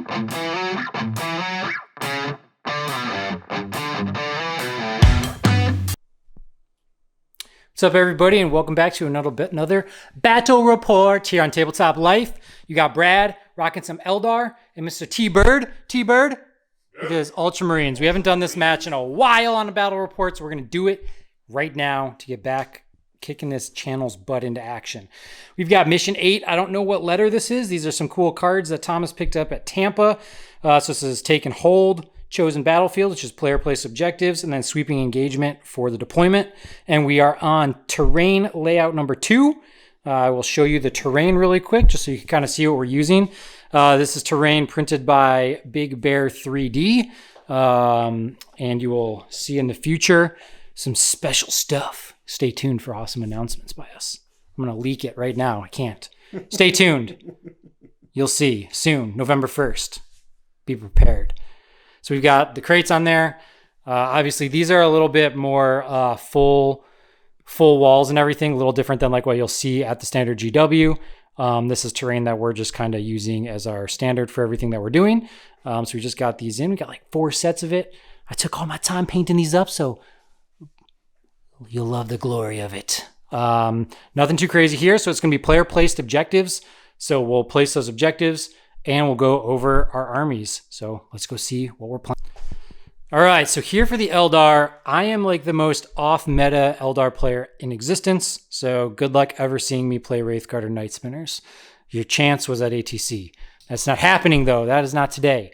What's up, everybody, and welcome back to another battle report here on Tabletop Life. You got Brad rocking some ELDAR and Mr. T-Bird with his Ultramarines. We haven't done this match in a while on a battle report, so we're going to do it right now to get back kicking this channel's butt into action. We've got Mission 8. I don't know what letter this is. These are some cool cards that Thomas picked up at Tampa. So this is Taken Hold, Chosen Battlefield, which is player place objectives, and then Sweeping Engagement for the deployment. And we are on terrain layout number 2. I will show you the terrain really quick just so you can kind of see what we're using. This is terrain printed by Big Bear 3D. And you will see in the future some special stuff. Stay tuned for awesome announcements by us. I'm going to leak it right now. I can't. Stay tuned. You'll see soon, November 1st. Be prepared. So we've got the crates on there. Obviously, these are a little bit more full walls and everything, a little different than like what you'll see at the standard GW. This is terrain that we're just kind of using as our standard for everything that we're doing. So we just got these in. We got like 4 sets of it. I took all my time painting these up, so you'll love the glory of it. Nothing too crazy here. So it's going to be player placed objectives. So we'll place those objectives and we'll go over our armies. So let's go see what we're playing. All right, so here for the ELDAR, I am like the most off-meta ELDAR player in existence. So good luck ever seeing me play Wraithguard or Night Spinners. Your chance was at ATC. That's not happening though. That is not today.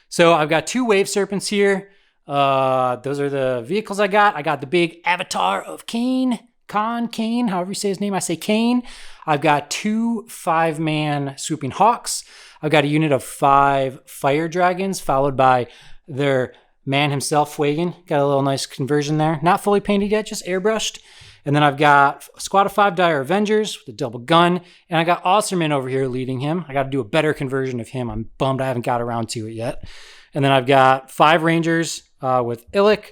So I've got 2 Wave Serpents here. Those are the vehicles I got. I got the big Avatar of Kane, however you say his name. I say Kane. I've got 2 5-man Swooping Hawks. I've got a unit of 5 Fire Dragons, followed by their man himself, Fuegan. Got a little nice conversion there. Not fully painted yet, just airbrushed. And then I've got a squad of 5 Dire Avengers with a double gun. And I got Osterman over here leading him. I got to do a better conversion of him. I'm bummed I haven't got around to it yet. And then I've got 5 Rangers with Illic.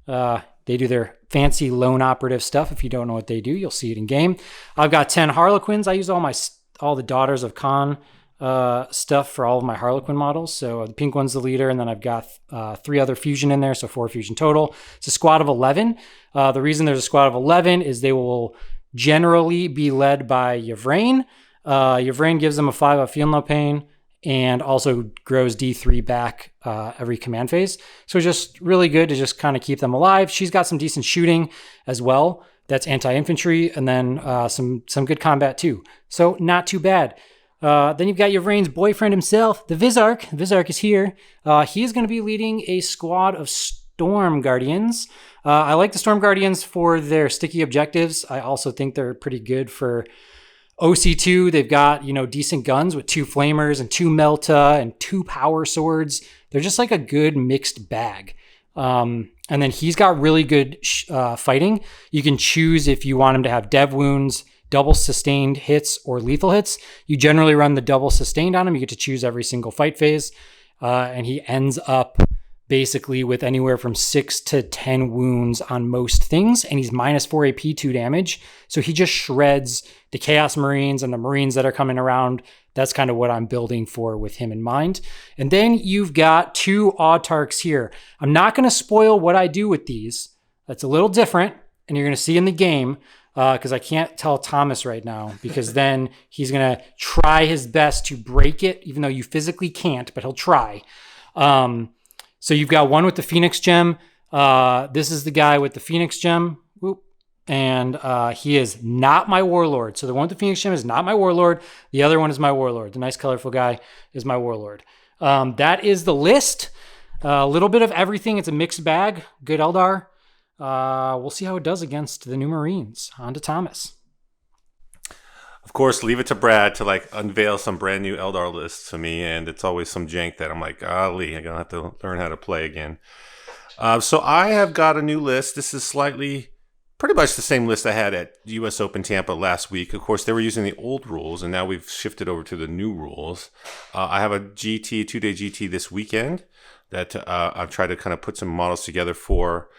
They do their fancy lone operative stuff. If you don't know what they do, you'll see it in game. I've got 10 Harlequins. I use all the Daughters of Khan stuff for all of my Harlequin models. So the pink one's the leader, and then I've got 3 other fusion in there, so 4 fusion total. It's a squad of 11. The reason there's a squad of 11 is they will generally be led by Yvraine. Yvraine gives them a 5 of Feel No Pain, and also grows D3 back every command phase. So it's just really good to just kind of keep them alive. She's got some decent shooting as well. That's anti-infantry, and then some good combat too. So not too bad. Then you've got Yvraine's boyfriend himself, the Vizark. Vizark is here. He is going to be leading a squad of Storm Guardians. I like the Storm Guardians for their sticky objectives. I also think they're pretty good for OC2. They've got, decent guns with 2 flamers and 2 melta and 2 power swords. They're just like a good mixed bag. And then he's got really good fighting. You can choose if you want him to have dev wounds, double sustained hits, or lethal hits. You generally run the double sustained on him. You get to choose every single fight phase. And he ends up basically with anywhere from 6 to 10 wounds on most things. And he's -4 AP, 2 damage. So he just shreds the Chaos Marines and the Marines that are coming around. That's kind of what I'm building for with him in mind. And then you've got 2 Autarchs here. I'm not going to spoil what I do with these. That's a little different, and you're going to see in the game, because I can't tell Thomas right now, because then he's going to try his best to break it, even though you physically can't, but he'll try. So you've got one with the Phoenix Gem. This is the guy with the Phoenix Gem. Whoop. And he is not my Warlord. So the one with the Phoenix Gem is not my Warlord. The other one is my Warlord. The nice colorful guy is my Warlord. That is the list. A little bit of everything. It's a mixed bag. Good ELDAR. We'll see how it does against the new Marines. On to Thomas. Of course, leave it to Brad to unveil some brand new ELDAR lists to me, and it's always some jank that I'm like, golly, I'm gonna have to learn how to play again. So I have got a new list. This is pretty much the same list I had at US Open Tampa last week. Of course, they were using the old rules, and now we've shifted over to the new rules. I have a 2-day GT this weekend that I've tried to kind of put some models together for.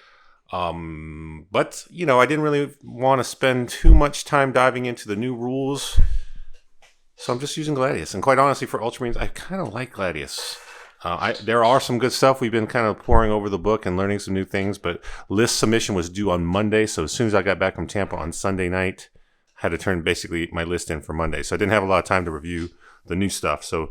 But, I didn't really want to spend too much time diving into the new rules. So I'm just using Gladius. And quite honestly, for Ultramarines, I kind of like Gladius. There are some good stuff. We've been kind of pouring over the book and learning some new things, but list submission was due on Monday. So as soon as I got back from Tampa on Sunday night, I had to turn basically my list in for Monday. So I didn't have a lot of time to review the new stuff. So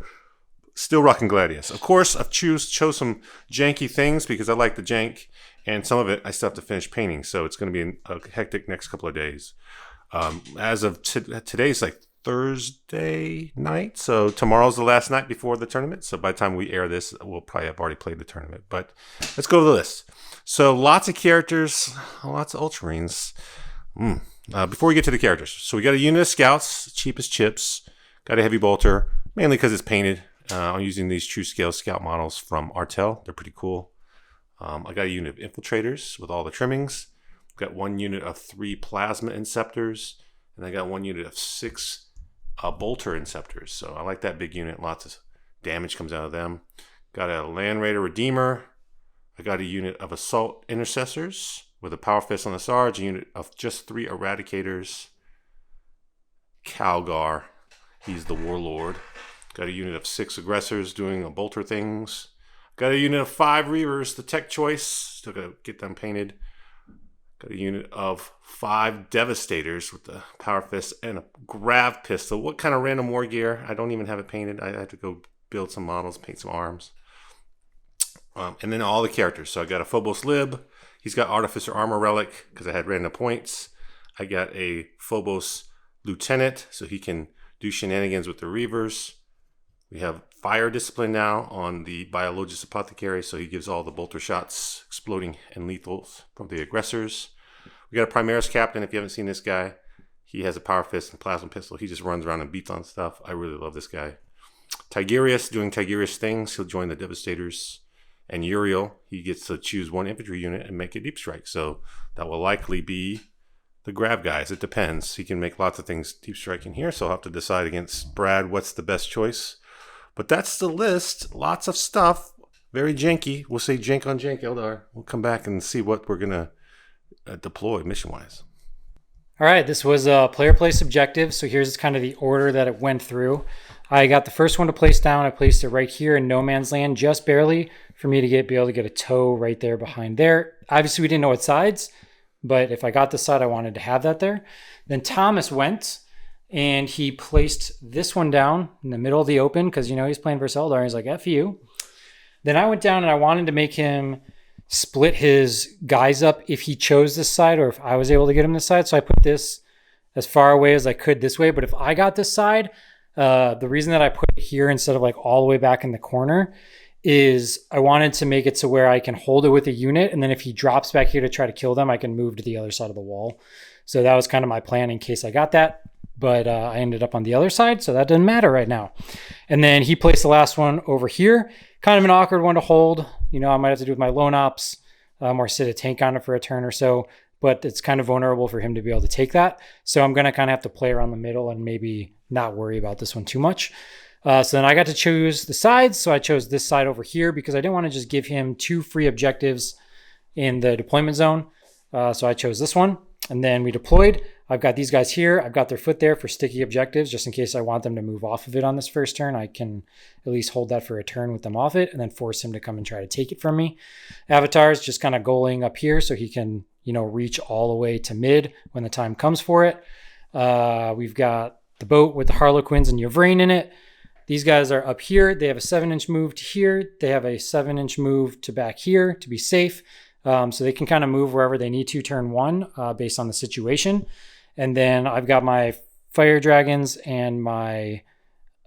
still rocking Gladius. Of course, I've chose some janky things because I like the jank, and some of it I still have to finish painting. So it's going to be a hectic next couple of days. As of today's like Thursday night, so tomorrow's the last night before the tournament. So by the time we air this, we'll probably have already played the tournament. But let's go to the list. So lots of characters, lots of Ultramarines. Before we get to the characters, so we got a unit of scouts, cheap as chips. Got a heavy bolter, mainly because it's painted. I'm using these true scale scout models from Artel. They're pretty cool. I got a unit of infiltrators with all the trimmings. Got one unit of 3 plasma inceptors, and I got one unit of 6 bolter inceptors. So I like that big unit. Lots of damage comes out of them. Got a Land Raider Redeemer. I got a unit of assault intercessors with a power fist on the Sarge. A unit of just 3 eradicators. Calgar, he's the warlord. Got a unit of 6 aggressors doing bolter things. Got a unit of 5 reavers, the tech choice. Still gotta get them painted. Got a unit of 5 devastators with the power fist and a grav pistol. What kind of random war gear? I don't even have it painted. I had to go build some models, paint some arms. And then all the characters. So I got a Phobos Lib. He's got Artificer Armor Relic because I had random points. I got a Phobos Lieutenant so he can do shenanigans with the reavers. We have Fire Discipline now on the Biologist Apothecary, so he gives all the bolter shots, exploding and lethals from the aggressors. We got a Primaris Captain. If you haven't seen this guy, he has a power fist and plasma pistol. He just runs around and beats on stuff. I really love this guy. Tigerius doing Tigerius things. He'll join the Devastators. And Uriel, he gets to choose 1 infantry unit and make a deep strike. So that will likely be the grab guys. It depends. He can make lots of things deep striking here, so I'll have to decide against Brad what's the best choice. But that's the list. Lots of stuff. Very janky. We'll say jank on jank, Eldar. We'll come back and see what we're going to deploy mission-wise. All right, this was a player place objective. So here's kind of the order that it went through. I got the first one to place down. I placed it right here in no man's land, just barely, for me to be able to get a toe right there behind there. Obviously, we didn't know what sides, but if I got this side, I wanted to have that there. Then Thomas went, and he placed this one down in the middle of the open because, he's playing versus Eldar. He's like, F you. Then I went down and I wanted to make him split his guys up if he chose this side or if I was able to get him this side. So I put this as far away as I could this way. But if I got this side, the reason that I put it here instead of like all the way back in the corner is I wanted to make it to where I can hold it with a unit. And then if he drops back here to try to kill them, I can move to the other side of the wall. So that was kind of my plan in case I got that. But I ended up on the other side, so that doesn't matter right now. And then he placed the last one over here. Kind of an awkward one to hold. I might have to do with my lone ops or sit a tank on it for a turn or so. But it's kind of vulnerable for him to be able to take that. So I'm going to kind of have to play around the middle and maybe not worry about this one too much. So then I got to choose the sides. So I chose this side over here because I didn't want to just give him 2 free objectives in the deployment zone. So I chose this one. And then we deployed. I've got these guys here. I've got their foot there for sticky objectives, just in case I want them to move off of it on this first turn. I can at least hold that for a turn with them off it and then force him to come and try to take it from me. Avatar's just kind of goaling up here so he can, reach all the way to mid when the time comes for it. We've got the boat with the Harlequins and Yvrain in it. These guys are up here. They have a 7-inch move to here. They have a 7-inch move to back here to be safe. So they can kind of move wherever they need to turn 1 based on the situation. And then I've got my Fire Dragons and my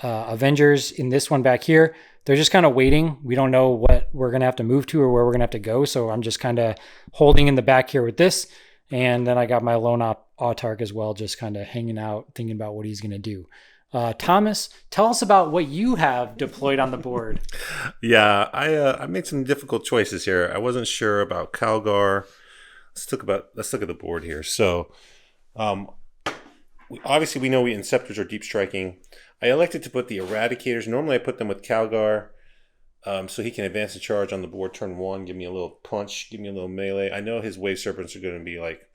Avengers in this one back here. They're just kind of waiting. We don't know what we're going to have to move to or where we're going to have to go. So I'm just kind of holding in the back here with this. And then I got my lone autarch as well, just kind of hanging out, thinking about what he's going to do. Thomas, tell us about what you have deployed on the board. Yeah, I made some difficult choices here. I wasn't sure about Calgar. Let's look at the board here. So, obviously we know Inceptors are deep striking. I elected to put the Eradicators. Normally I put them with Calgar, so he can advance the charge on the board turn 1, give me a little punch, give me a little melee. I know his Wave Serpents are going to be like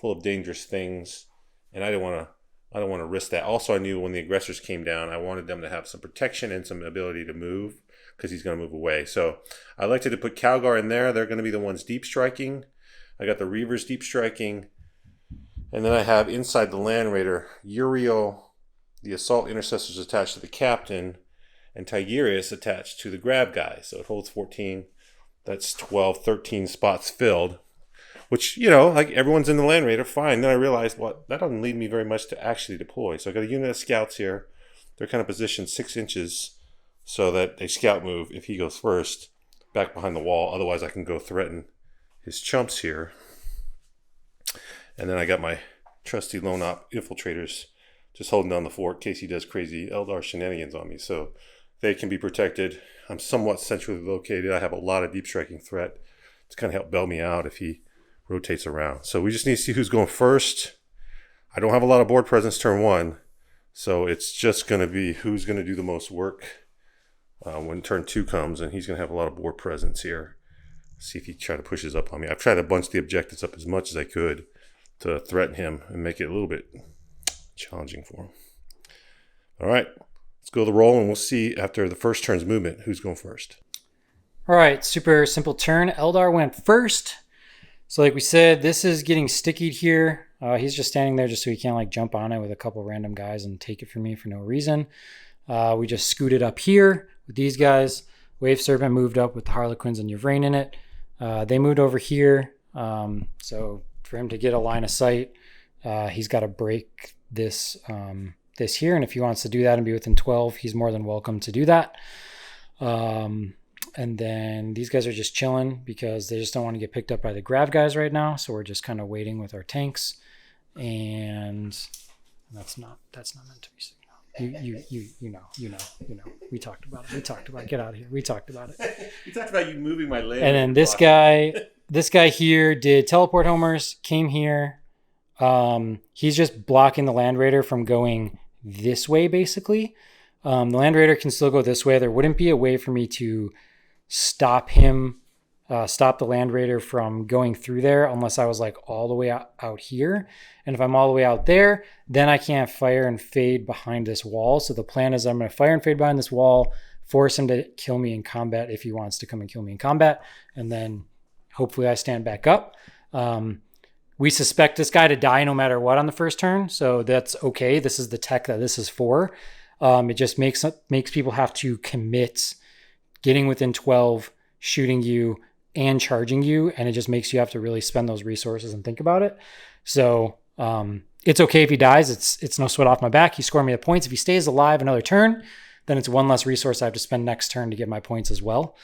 full of dangerous things, and I didn't want to I don't want to risk that. Also, I knew when the aggressors came down, I wanted them to have some protection and some ability to move because he's going to move away. So I elected to put Calgar in there. They're going to be the ones deep striking. I got the Reavers deep striking. And then I have inside the Land Raider, Uriel, the Assault Intercessors attached to the Captain, and Tigerius attached to the Grab guy. So it holds 14. That's 12, 13 spots filled. Which, you know, like everyone's in the Land Raider, fine. Then I realized, well, that doesn't leave me very much to actually deploy. So I got a unit of scouts here. They're kind of positioned 6 inches so that they scout move if he goes first back behind the wall. Otherwise, I can go threaten his chumps here. And then I got my trusty lone op infiltrators just holding down the fort in case he does crazy Eldar shenanigans on me. So they can be protected. I'm somewhat centrally located. I have a lot of deep striking threat to kind of help bail me out if he rotates around. So we just need to see who's going first. I don't have a lot of board presence turn 1, so it's just going to be who's going to do the most work when turn 2 comes, and he's going to have a lot of board presence here. See if he try to pushes up on me. I've tried to bunch the objectives up as much as I could to threaten him and make it a little bit challenging for him. All right, let's go the roll, and we'll see after the first turn's movement who's going first. All right, super simple turn. Eldar went first. So like we said, this is getting stickied here. He's just standing there just so he can't like jump on it with a couple random guys and take it from me for no reason. We just scooted up here with these guys. Wave Serpent moved up with the Harlequins and Yvrain in it. They moved over here. So for him to get a line of sight, he's got to break this this here. And if he wants to do that and be within 12, he's more than welcome to do that. And then these guys are just chilling because they just don't want to get picked up by the Grav guys right now. So we're just kind of waiting with our tanks. And that's not meant to be signal. You know. We talked about it. Get out of here. We talked about it. We talked about you moving my land. And then this guy here did teleport homers, came here. He's just blocking the Land Raider from going this way, basically. The Land Raider can still go this way. There wouldn't be a way for me to stop the Land Raider from going through there unless I was like all the way out here. And if I'm all the way out there, then I can't fire and fade behind this wall. So the plan is I'm going to fire and fade behind this wall, force him to kill me in combat if he wants to come and kill me in combat. And then hopefully I stand back up. We suspect this guy to die no matter what on the first turn. So that's okay. This is the tech that this is for. It just makes people have to commit getting within 12, shooting you, and charging you, and it just makes you have to really spend those resources and think about it. So it's okay if he dies. It's no sweat off my back. He scored me the points. If he stays alive another turn, then it's one less resource I have to spend next turn to get my points as well.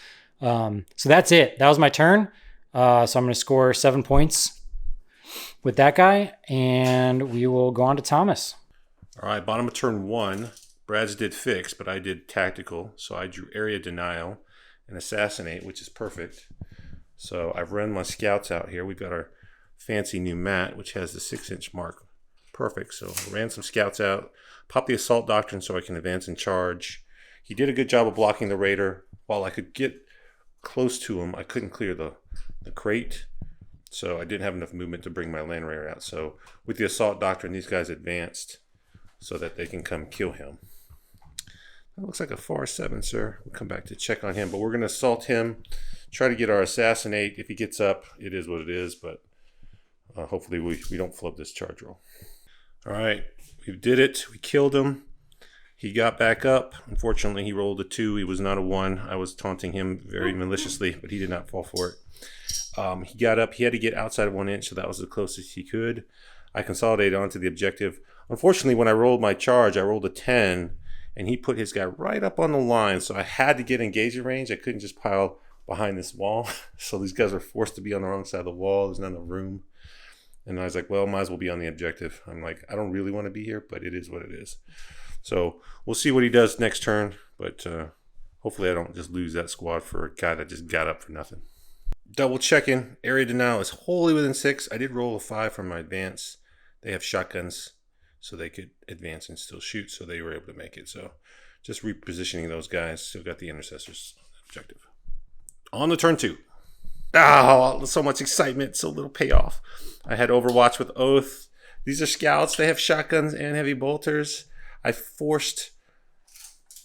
So that's it. That was my turn. So I'm going to score 7 points with that guy, and we will go on to Thomas. All right, bottom of turn 1. Brad's did fix, but I did tactical. So I drew area denial and assassinate, which is perfect. So I've run my scouts out here. We've got our fancy new mat, which has the 6-inch mark. Perfect. So I ran some scouts out, popped the assault doctrine so I can advance and charge. He did a good job of blocking the raider. While I could get close to him, I couldn't clear the crate. So I didn't have enough movement to bring my Land Raider out. So with the assault doctrine, these guys advanced so that they can come kill him. That looks like a FAR 7, sir. We'll come back to check on him. But we're going to assault him, try to get our assassinate. If he gets up, it is what it is. But hopefully we don't flub this charge roll. All right. We did it. We killed him. He got back up. Unfortunately, he rolled a 2. He was not a 1. I was taunting him very maliciously, but he did not fall for it. He got up. He had to get outside of 1 inch, so that was the closest he could. I consolidated onto the objective. Unfortunately, when I rolled my charge, I rolled a 10. And he put his guy right up on the line. So I had to get engagement range. I couldn't just pile behind this wall. So these guys are forced to be on the wrong side of the wall. There's not enough room. And I was like, well, might as well be on the objective. I'm like, I don't really want to be here, but it is what it is. So we'll see what he does next turn. But hopefully I don't just lose that squad for a guy that just got up for nothing. Double checking. Area denial is wholly within 6. I did roll a 5 from my advance. They have shotguns, so they could advance and still shoot, so they were able to make it. So just repositioning those guys. Still got the intercessors objective. On to turn 2. Oh, so much excitement, so little payoff. I had Overwatch with Oath. These are scouts. They have shotguns and heavy bolters. I forced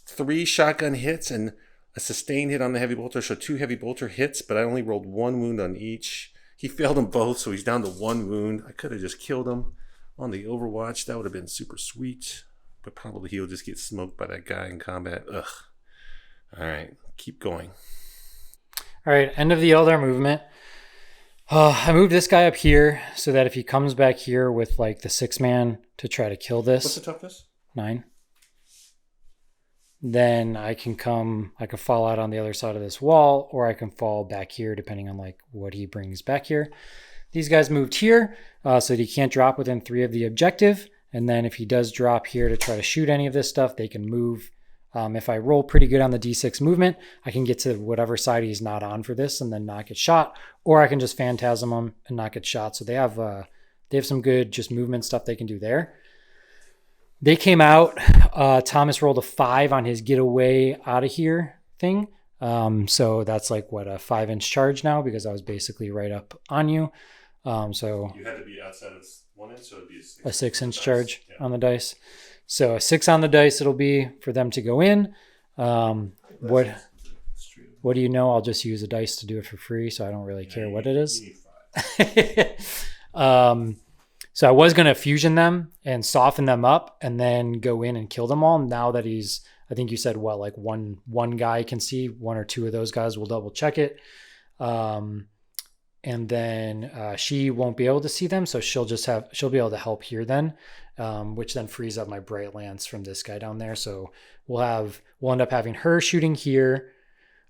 3 shotgun hits and a sustained hit on the heavy bolter. So 2 heavy bolter hits, but I only rolled 1 wound on each. He failed them both, so he's down to 1 wound. I could have just killed him on the Overwatch. That would have been super sweet. But probably he'll just get smoked by that guy in combat. Ugh. All right, keep going. All right, end of the Eldar movement. I moved this guy up here so that if he comes back here with like the 6-man to try to kill this. What's the toughness? 9. Then I can fall out on the other side of this wall, or I can fall back here depending on like what he brings back here. These guys moved here so that he can't drop within 3 of the objective. And then if he does drop here to try to shoot any of this stuff, they can move. If I roll pretty good on the D6 movement, I can get to whatever side he's not on for this and then not get shot, or I can just phantasm him and not get shot. So they have some good just movement stuff they can do there. They came out. Thomas rolled a 5 on his get away out of here thing. So that's like what, a 5-inch charge now because I was basically right up on you. So you had to be outside of 1 inch, so it'd be a 6-inch charge on the dice. So a 6 on the dice it'll be for them to go in. What do you know? I'll just use a dice to do it for free, so I don't really care what it is. So I was going to fusion them and soften them up and then go in and kill them all. Now that I think you said what, like one guy can see, 1 or 2 of those guys will double check it. And then she won't be able to see them, so she'll be able to help here then, which then frees up my Bright Lance from this guy down there. So we'll end up having her shooting here.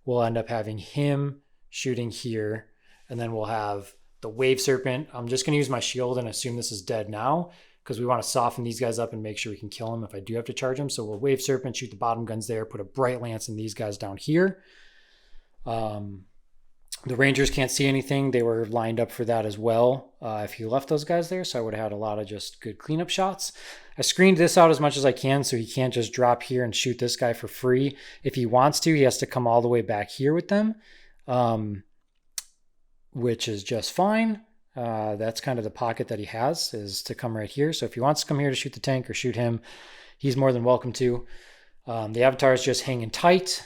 We'll end up having him shooting here, and then we'll have the Wave Serpent. I'm just going to use my shield and assume this is dead now because we want to soften these guys up and make sure we can kill them if I do have to charge them. So we'll Wave Serpent, shoot the bottom guns there, put a Bright Lance in these guys down here. The Rangers can't see anything. They were lined up for that as well if he left those guys there, so I would have had a lot of just good cleanup shots. I screened this out as much as I can so he can't just drop here and shoot this guy for free. If he wants to, he has to come all the way back here with them, which is just fine. That's kind of the pocket that he has, is to come right here. So if he wants to come here to shoot the tank or shoot him, he's more than welcome to. The Avatar is just hanging tight.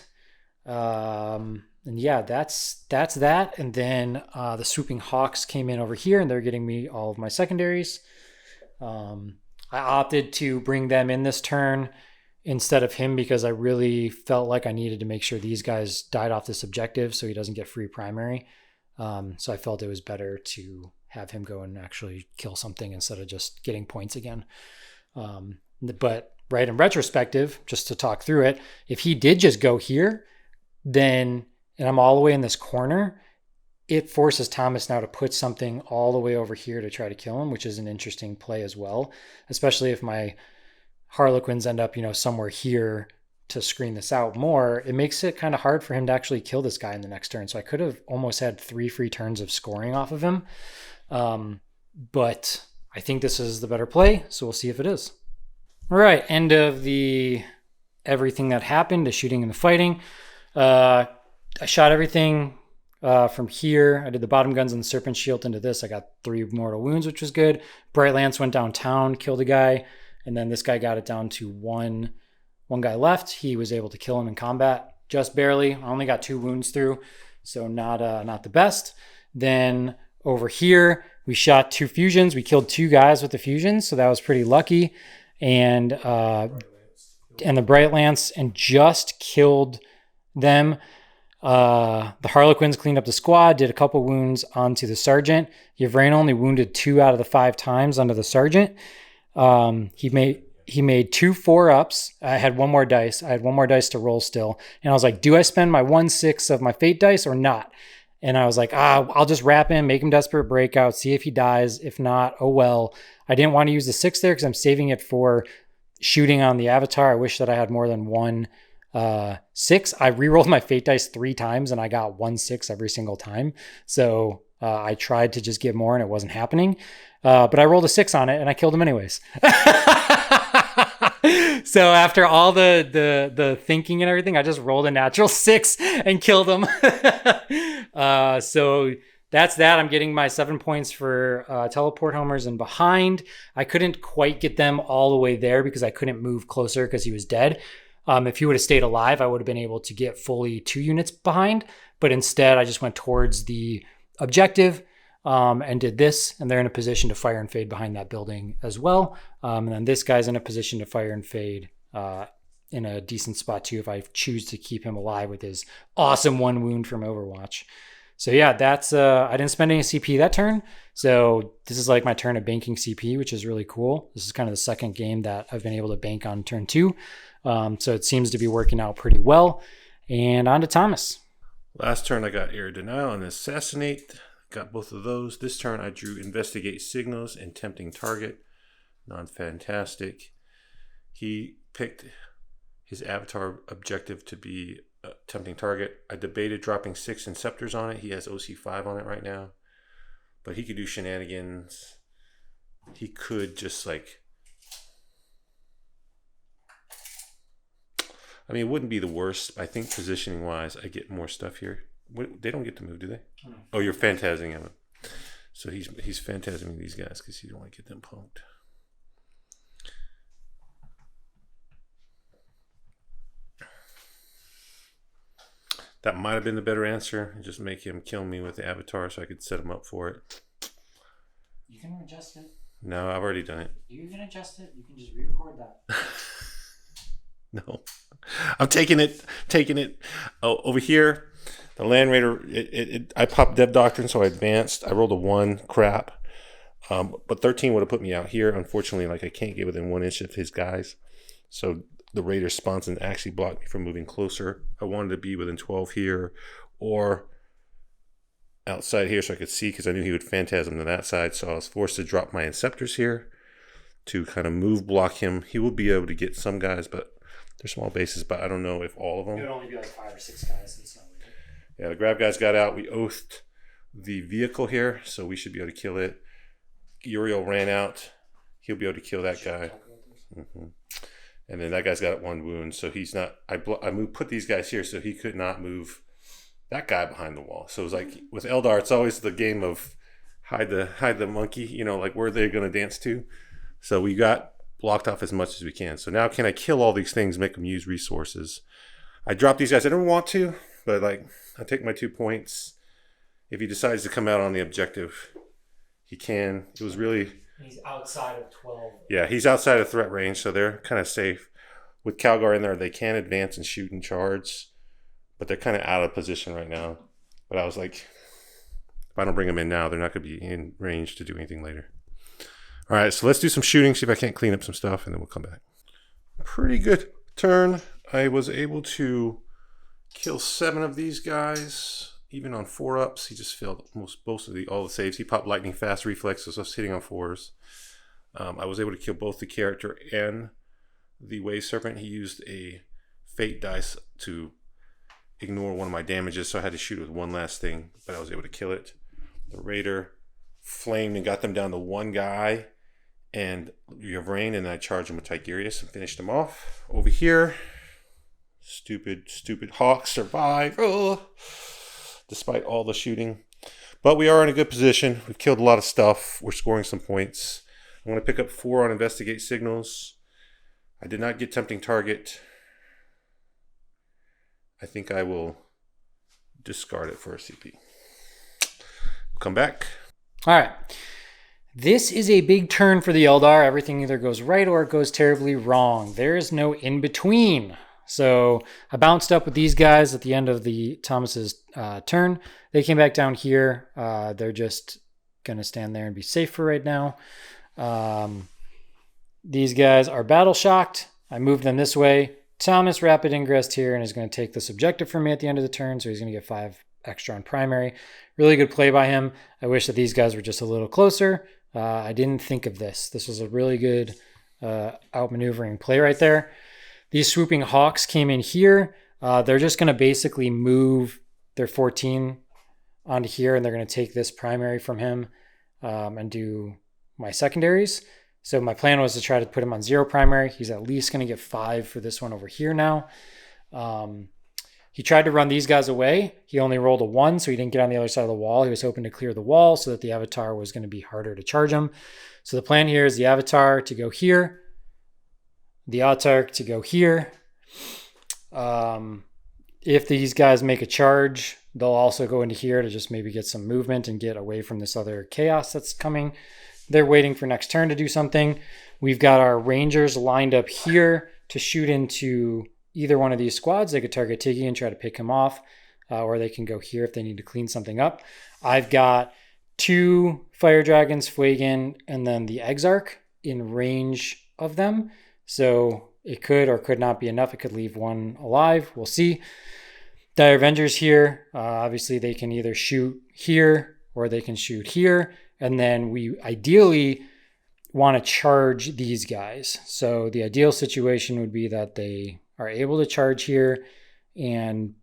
And yeah, that's that. And then the Swooping Hawks came in over here and they're getting me all of my secondaries. I opted to bring them in this turn instead of him because I really felt like I needed to make sure these guys died off this objective so he doesn't get free primary. So I felt it was better to have him go and actually kill something instead of just getting points again. But right in retrospective, just to talk through it, if he did just go here, then... and I'm all the way in this corner, it forces Thomas now to put something all the way over here to try to kill him, which is an interesting play as well, especially if my Harlequins end up, somewhere here to screen this out more. It makes it kind of hard for him to actually kill this guy in the next turn. So I could have almost had 3 free turns of scoring off of him. But I think this is the better play, so we'll see if it is. All right, end of the everything that happened, the shooting and the fighting. I shot everything from here. I did the bottom guns and the Serpent Shield into this. I got 3 mortal wounds, which was good. Bright Lance went downtown, killed a guy, and then this guy got it down to one guy left. He was able to kill him in combat, just barely. I only got 2 wounds through, so not the best. Then over here, we shot 2 fusions. We killed 2 guys with the fusions, so that was pretty lucky. And the Bright Lance and just killed them. The Harlequins cleaned up the squad, did a couple wounds onto the sergeant. Yvrain only wounded 2 out of the 5 times under the sergeant. He made 2 4-ups. I had 1 more dice. I had 1 more dice to roll still. And I was like, do I spend my 1/6 of my fate dice or not? And I was like, I'll just wrap him, make him desperate breakout, see if he dies. If not, oh well. I didn't want to use the 6 there because I'm saving it for shooting on the Avatar. I wish that I had more than 1 6. I re-rolled my fate dice 3 times and I got 1/6 every single time. So I tried to just get more and it wasn't happening. But I rolled a 6 on it and I killed him anyways. So after all the thinking and everything, I just rolled a natural 6 and killed him. So that's that. I'm getting my 7 points for teleport homers and behind. I couldn't quite get them all the way there because I couldn't move closer because he was dead. If he would have stayed alive, I would have been able to get fully 2 units behind. But instead, I just went towards the objective and did this. And they're in a position to fire and fade behind that building as well. And then this guy's in a position to fire and fade in a decent spot too if I choose to keep him alive with his awesome 1 wound from Overwatch. So yeah, that's I didn't spend any CP that turn. So this is like my turn of banking CP, which is really cool. This is kind of the second game that I've been able to bank on turn 2. So it seems to be working out pretty well. And on to Thomas. Last turn I got Air Denial and Assassinate. Got both of those. This turn I drew Investigate Signals and Tempting Target. Non-fantastic. He picked his avatar objective to be Tempting Target. I debated dropping 6 Inceptors on it. He has OC5 on it right now. But he could do shenanigans. He could just like... I mean, it wouldn't be the worst. I think positioning-wise, I get more stuff here. They don't get to move, do they? Oh, you're phantasming him. So he's phantasming these guys because you don't want to get them punked. That might have been the better answer. Just make him kill me with the avatar so I could set him up for it. You can adjust it. No, I've already done it. You can adjust it. You can just re-record that. No. I'm taking it. Oh, over here, the Land Raider, I popped Dev Doctrine, so I advanced. I rolled a 1, crap. But 13 would have put me out here. Unfortunately, like I can't get within 1 inch of his guys. So the Raider spawns and actually blocked me from moving closer. I wanted to be within 12 here or outside here so I could see because I knew he would phantasm to that side. So I was forced to drop my Inceptors here to kind of move block him. He will be able to get some guys, but they're small bases, but I don't know if all of them. It would only be like 5 or 6 guys. It's not really good. Yeah, the grab guys got out. We oathed the vehicle here, so we should be able to kill it. Uriel ran out. He'll be able to kill that guy. And then that guy's got 1 wound, so he's not. Put these guys here, so he could not move that guy behind the wall. So it was like with Eldar, it's always the game of hide the monkey. You know, like where they're gonna dance to. So we got blocked off as much as we can. So now can I kill all these things, make them use resources? I drop these guys. I don't want to, but like I take my 2 points. If he decides to come out on the objective, he can. It was really... He's outside of 12. Yeah, he's outside of threat range, so they're kind of safe. With Calgar in there, they can advance and shoot and charge, but they're kind of out of position right now. But I was like, if I don't bring them in now, they're not going to be in range to do anything later. All right, so let's do some shooting, see if I can't clean up some stuff, and then we'll come back. Pretty good turn. I was able to kill 7 of these guys, even on 4-ups. He just failed most of all the saves. He popped lightning fast reflexes, so I was hitting on 4s. I was able to kill both the character and the Wave Serpent. He used a Fate dice to ignore one of my damages, so I had to shoot with one last thing, but I was able to kill it. The Raider flamed and got them down to 1 guy. And you have rain, and I charged him with Tigurius and finished him off. Over here, stupid Hawk survived, despite all the shooting. But we are in a good position. We've killed a lot of stuff. We're scoring some points. I'm going to pick up 4 on Investigate Signals. I did not get Tempting Target. I think I will discard it for a CP. We'll come back. All right. This is a big turn for the Eldar. Everything either goes right or it goes terribly wrong. There is no in between. So I bounced up with these guys at the end of Thomas's turn. They came back down here. They're just going to stand there and be safe for right now. These guys are battle shocked. I moved them this way. Thomas rapid ingressed here and is going to take this objective from me at the end of the turn. So he's going to get 5 extra on primary. Really good play by him. I wish that these guys were just a little closer. I didn't think of this. This was a really good outmaneuvering play right there. These swooping Hawks came in here. They're just going to basically move their 14 onto here, and they're going to take this primary from him and do my secondaries. So my plan was to try to put him on 0 primary. He's at least going to get 5 for this one over here now. He tried to run these guys away. He only rolled a 1, so he didn't get on the other side of the wall. He was hoping to clear the wall so that the Avatar was going to be harder to charge him. So the plan here is the Avatar to go here, the Autarch to go here. If these guys make a charge, they'll also go into here to just maybe get some movement and get away from this other chaos that's coming. They're waiting for next turn to do something. We've got our Rangers lined up here to shoot into either one of these squads. They could target Tiggy and try to pick him off, or they can go here if they need to clean something up. I've got 2 Fire Dragons, Fuegan, and then the Exarch in range of them. So it could or could not be enough. It could leave one alive. We'll see. Dire Avengers here. Obviously, they can either shoot here or they can shoot here. And then we ideally want to charge these guys. So the ideal situation would be that they are able to charge here and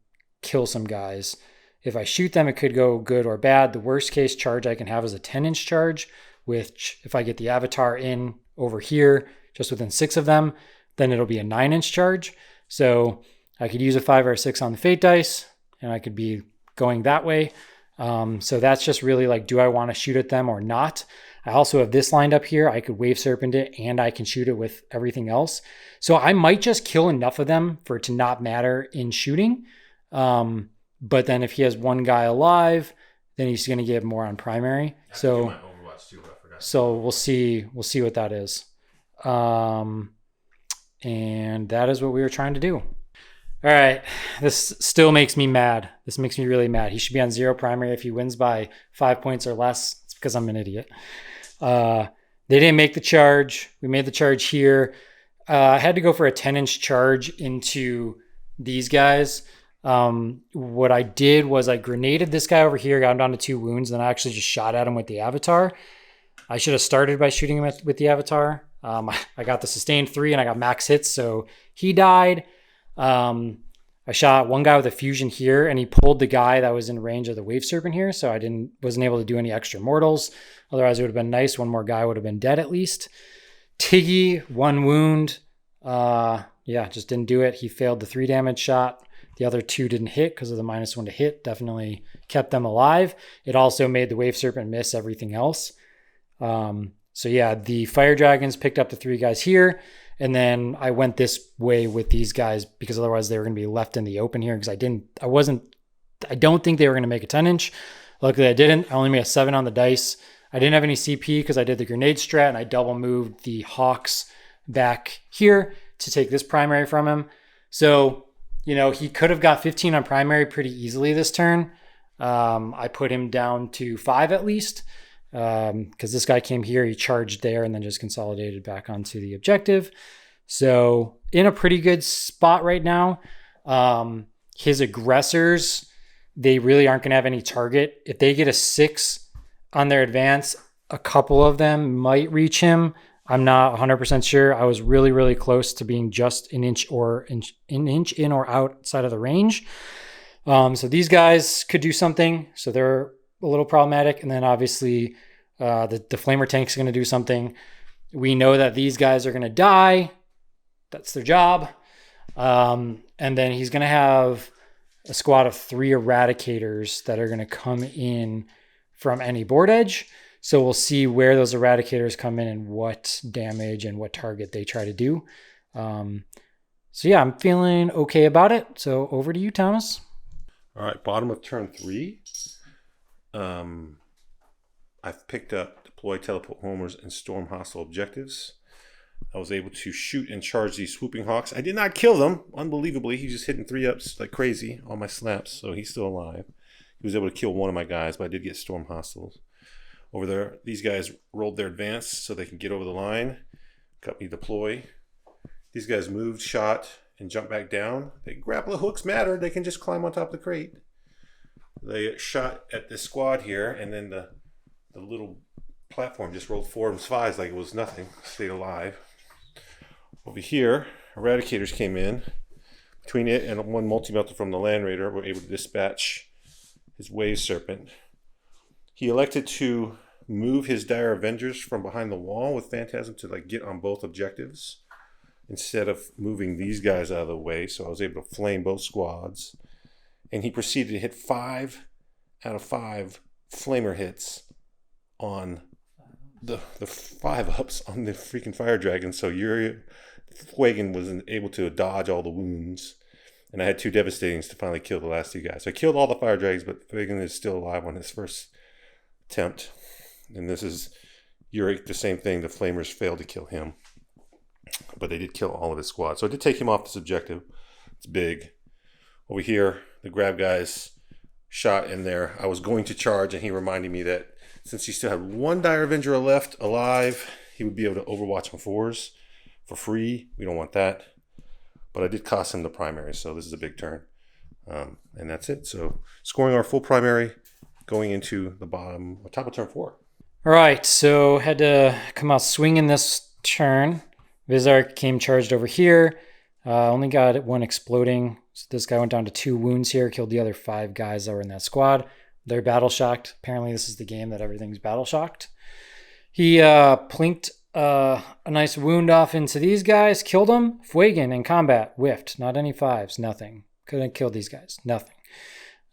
kill some guys. If I shoot them, it could go good or bad. The worst case charge I can have is a 10-inch charge, which if I get the Avatar in over here, just within 6 of them, then it'll be a 9-inch charge. So I could use a 5 or a 6 on the Fate dice, and I could be going that way. So that's just really like, do I want to shoot at them or not? I also have this lined up here. I could Wave Serpent it, and I can shoot it with everything else. So I might just kill enough of them for it to not matter in shooting. But then if he has one guy alive, then he's going to get more on primary. So we'll see what that is. And that is what we were trying to do. All right, this still makes me mad. This makes me really mad. He should be on 0 primary. If he wins by 5 points or less, it's because I'm an idiot. They didn't make the charge. We made the charge here. I had to go for a 10-inch charge into these guys. What I did was I grenaded this guy over here, got him down to 2 wounds, and I actually just shot at him with the Avatar. I should have started by shooting him with the Avatar. I got the sustained 3 and I got max hits, so he died. I shot one guy with a fusion here, and he pulled the guy that was in range of the Wave Serpent here, so I wasn't able to do any extra mortals. Otherwise, it would have been nice. One more guy would have been dead at least. Tiggy, 1 wound. Just didn't do it. He failed the 3 damage shot. The other 2 didn't hit because of the -1 to hit. Definitely kept them alive. It also made the Wave Serpent miss everything else. The Fire Dragons picked up the 3 guys here. And then I went this way with these guys because otherwise they were going to be left in the open here because I don't think they were going to make a 10-inch. Luckily I didn't. I only made a 7 on the dice. I didn't have any CP because I did the grenade strat and I double moved the Hawks back here to take this primary from him. So, he could have got 15 on primary pretty easily this turn. I put him down to 5 at least. Because this guy came here, he charged there and then just consolidated back onto the objective. So in a pretty good spot right now. His aggressors, they really aren't going to have any target. If they get a 6 on their advance, a couple of them might reach him. I'm not 100% sure. I was really, really close to being just an inch in or outside of the range. So these guys could do something. So they're a little problematic. And then obviously the flamer tank's going to do something. We know that these guys are going to die. That's their job. And then he's going to have a squad of 3 eradicators that are going to come in from any board edge. So we'll see where those eradicators come in and what damage and what target they try to do. I'm feeling okay about it. So over to you, Thomas. All right, bottom of turn 3. I've picked up deploy, teleport homers, and storm hostile objectives. I was able to shoot and charge these swooping hawks. I did not kill them, unbelievably. He's just hitting 3-ups like crazy on my slaps, so he's still alive. He was able to kill one of my guys, but I did get storm hostiles. Over there, these guys rolled their advance so they can get over the line. Cut me deploy. These guys moved, shot, and jumped back down. The grapple hooks matter. They can just climb on top of the crate. They shot at this squad here, and then the little platform just rolled 4 and 5s like it was nothing. Stayed alive. Over here, eradicators came in. Between it and one multi-melter from the Land Raider, we're able to dispatch his Wave Serpent. He elected to move his Dire Avengers from behind the wall with Phantasm to get on both objectives instead of moving these guys out of the way. So I was able to flame both squads. and he proceeded to hit 5 out of 5 flamer hits on the 5-ups on the freaking fire dragon. So Fuegan was able to dodge all the wounds, and I had 2 devastatings to finally kill the last 2 guys. So I killed all the fire dragons, but Fuegan is still alive on his first attempt. And this is Uric, the same thing. The flamers failed to kill him, but they did kill all of his squad. So I did take him off this objective. It's big. Over here, the grab guys shot in there. I was going to charge, and he reminded me that since he still had 1 Dire Avenger left alive, he would be able to overwatch on 4s for free. We don't want that. But I did cost him the primary, so this is a big turn. And that's it. So scoring our full primary, going into the top of turn 4. All right, so had to come out swinging this turn. Vizark came charged over here. Only got 1 exploding. So this guy went down to 2 wounds here, killed the other 5 guys that were in that squad. They're battle shocked. Apparently this is the game that everything's battle shocked. He plinked a nice wound off into these guys, killed them. Fuegan in combat, whiffed. Not any 5s, nothing. Couldn't kill these guys, nothing.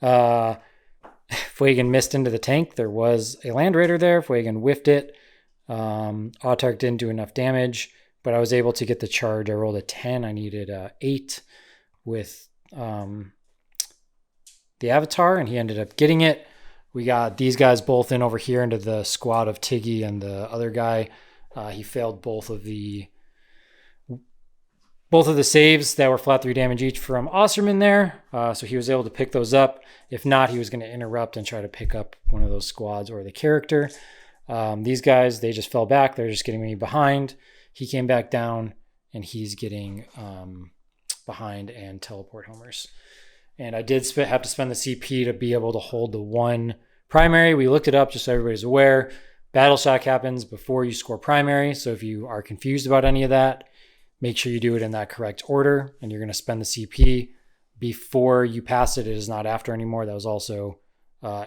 Fuegan missed into the tank. There was a Land Raider there. Fuegan whiffed it. Autark didn't do enough damage, but I was able to get the charge. I rolled a 10. I needed 8 with the Avatar, and he ended up getting it. We got these guys both in over here into the squad of Tiggy and the other guy. He failed both of the saves that were flat 3 damage each from Osterman there. So he was able to pick those up. If not, he was going to interrupt and try to pick up one of those squads or the character. These guys, they just fell back. They're just getting me behind. He came back down, and he's getting behind and teleport homers. And I did have to spend the CP to be able to hold the 1 primary. We looked it up just so everybody's aware. Battle shock happens before you score primary. So if you are confused about any of that, make sure you do it in that correct order. And you're going to spend the CP before you pass it. It is not after anymore. That was also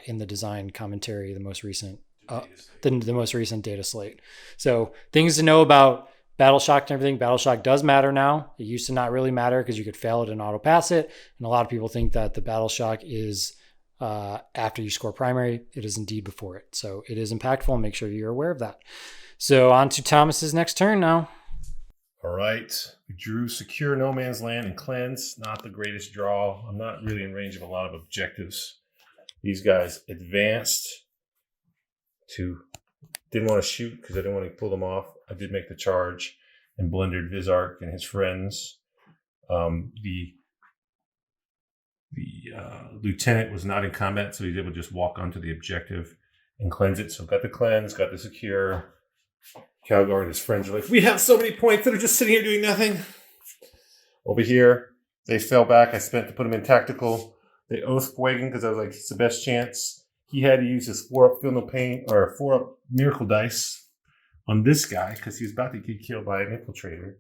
in the design commentary, the most recent data slate. So things to know about battle shock and everything. Battle shock does matter now. It used to not really matter because you could fail it and auto pass it. And a lot of people think that the battle shock is after you score primary. It is indeed before it. So it is impactful, and make sure you're aware of that. So on to Thomas's next turn now. All right. We drew Secure No Man's Land and Cleanse. Not the greatest draw. I'm not really in range of a lot of objectives. These guys advanced to... Didn't want to shoot because I didn't want to pull them off. I did make the charge and blundered Vizark and his friends. The lieutenant was not in combat, so he's able to just walk onto the objective and cleanse it. So got the cleanse, got the secure. Calgar and his friends are like, we have so many points that are just sitting here doing nothing. Over here, they fell back. I spent to put them in tactical. They oath Fuegan because I was like, it's the best chance. He had to use his 4-up Feel No Pain or 4-up Miracle Dice on this guy because he was about to get killed by an infiltrator.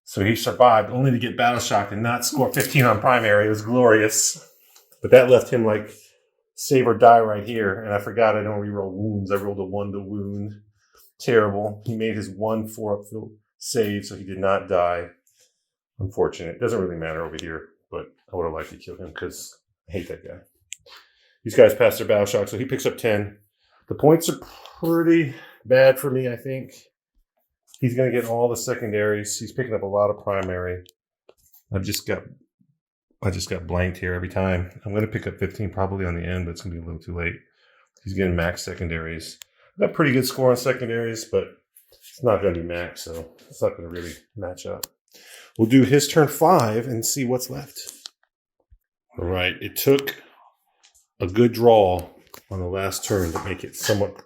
So he survived only to get battle shocked and not score 15 on primary. It was glorious. But that left him like save or die right here. And I forgot I don't reroll wounds. I rolled a 1 to wound. Terrible. He made his 1 4-up save, so he did not die. Unfortunate. It doesn't really matter over here, but I would have liked to kill him because I hate that guy. These guys passed their battle shock, so he picks up 10. The points are pretty bad for me, I think. He's going to get all the secondaries. He's picking up a lot of primary. I just got blanked here every time. I'm going to pick up 15 probably on the end, but it's going to be a little too late. He's getting max secondaries. I got a pretty good score on secondaries, but it's not going to be max, so it's not going to really match up. We'll do his turn 5 and see what's left. All right, it took a good draw on the last turn to make it somewhat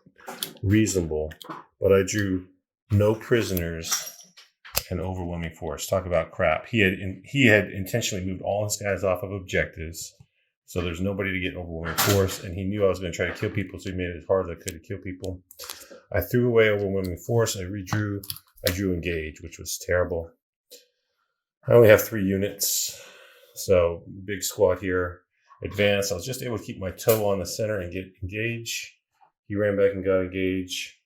reasonable, but I drew no prisoners and overwhelming force. Talk about crap. He had intentionally moved all his guys off of objectives, so there's nobody to get overwhelming force, and he knew I was going to try to kill people, so he made it as hard as I could to kill people. I threw away overwhelming force. I drew engage, which was terrible. I only have 3 units, so big squad here. Advance. I was just able to keep my toe on the center and get engage. He ran back and got engage.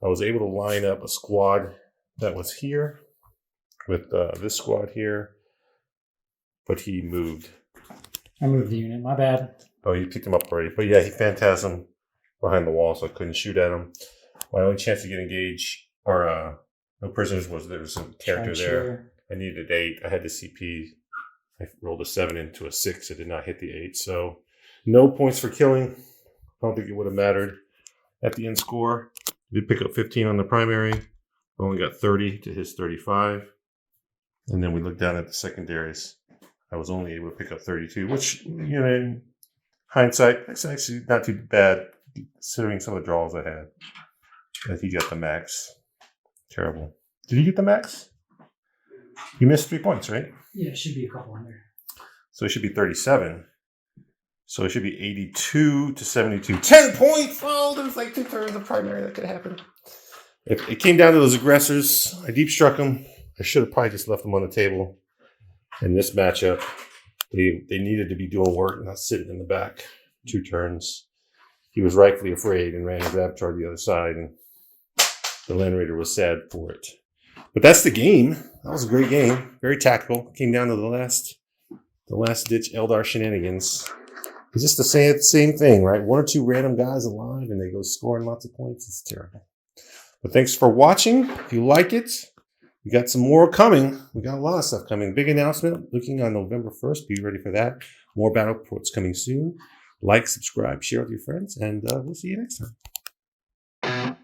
I was able to line up a squad that was here with this squad here, but he moved I moved the unit. My bad. Oh, you picked him up already. But yeah, he phantasmed behind the wall, so I couldn't shoot at him. My only chance to get engaged or no prisoners was there was some character there. I needed 8. I had the CP. I rolled a 7 into a 6. It did not hit the 8. So no points for killing. I don't think it would have mattered at the end score. I did pick up 15 on the primary. I only got 30 to his 35. And then we looked down at the secondaries. I was only able to pick up 32, which, you know, in hindsight, it's actually not too bad considering some of the draws I had. But he got the max. Terrible. Did you get the max? You missed 3 points, right? Yeah, it should be a couple in there. So it should be 37. So it should be 82 to 72. 10 points! Oh, there's like 2 turns of primary that could happen. It came down to those aggressors. I deep struck them. I should have probably just left them on the table. In this matchup, they needed to be doing work, not sitting in the back 2 turns. He was rightfully afraid and ran his avatar to the other side, and the Land Raider was sad for it. But that's the game. That was a great game. Very tactical. Came down to the last ditch Eldar shenanigans. It's just the same thing, right? 1 or 2 random guys alive, and they go scoring lots of points. It's terrible. But thanks for watching. If you like it, we got some more coming. We got a lot of stuff coming. Big announcement looking on November 1st. Be ready for that. More battle reports coming soon. Like, subscribe, share with your friends, and we'll see you next time.